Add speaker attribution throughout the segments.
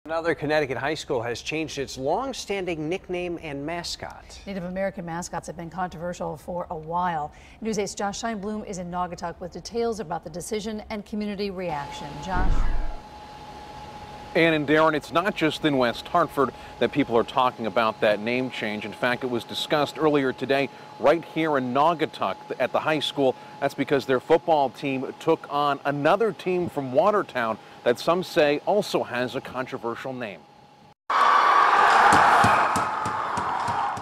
Speaker 1: Another Connecticut high school has changed its long-standing nickname and mascot.
Speaker 2: Native American mascots have been controversial for a while. News 8's Josh Scheinblum is in Naugatuck with details about the decision and community reaction. Josh.
Speaker 3: Ann and Darren, it's not just in West Hartford that people are talking about that name change. In fact, it was discussed earlier today right here in Naugatuck at the high school. That's because their football team took on another team from Watertown that some say also has a controversial name.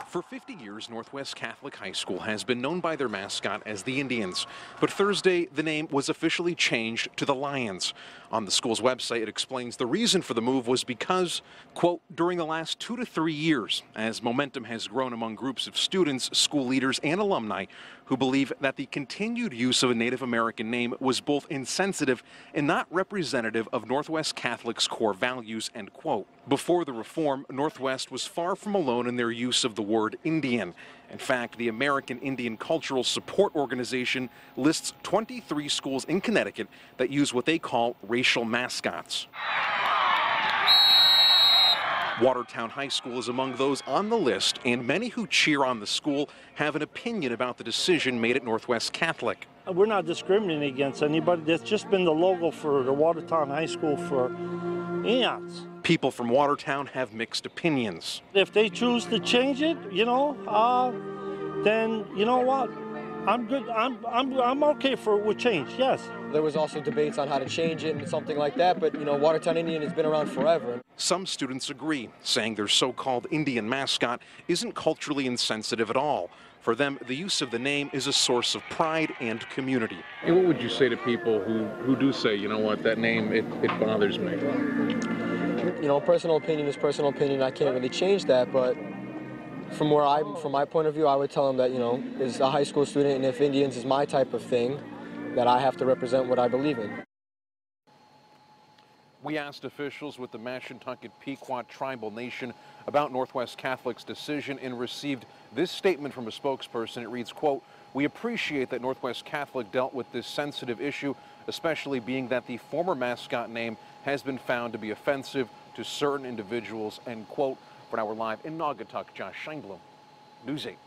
Speaker 3: For 50 years, Northwest Catholic High School has been known by their mascot as the Indians. But Thursday, the name was officially changed to the Lions. On the school's website, it explains the reason for the move was because, quote, during the last 2 to 3 years, as momentum has grown among groups of students, school leaders, and alumni who believe that the continued use of a Native American name was both insensitive and not representative of Northwest Catholic's core values, end quote. Before the reform, Northwest was far from alone in their use of the word Indian. In fact, the American Indian Cultural Support Organization lists 23 schools in Connecticut that use what they call racial mascots. Watertown High School is among those on the list, and many who cheer on the school have an opinion about the decision made at Northwest Catholic.
Speaker 4: We're not discriminating against anybody. That's just been the logo for the Watertown High School for eons.
Speaker 3: People from Watertown have mixed opinions.
Speaker 4: If they choose to change it, then you know what? I'm good. I'm okay with change. Yes.
Speaker 5: There was also debates on how to change it and something like that, but Watertown Indian has been around forever.
Speaker 3: Some students agree, saying their so-called Indian mascot isn't culturally insensitive at all. For them, the use of the name is a source of pride and community.
Speaker 6: And what would you say to people who do say, you know what, that name, it bothers me?
Speaker 5: Personal opinion is personal opinion. I can't really change that, but from my point of view, I would tell them that, as a high school student, and if Indians is my type of thing, that I have to represent what I believe in.
Speaker 3: We asked officials with the Mashantucket Pequot Tribal Nation about Northwest Catholic's decision and received this statement from a spokesperson. It reads, quote, "We appreciate that Northwest Catholic dealt with this sensitive issue, especially being that the former mascot name has been found to be offensive to certain individuals," end quote. For now, we're live in Naugatuck. Josh Scheinblum, News 8.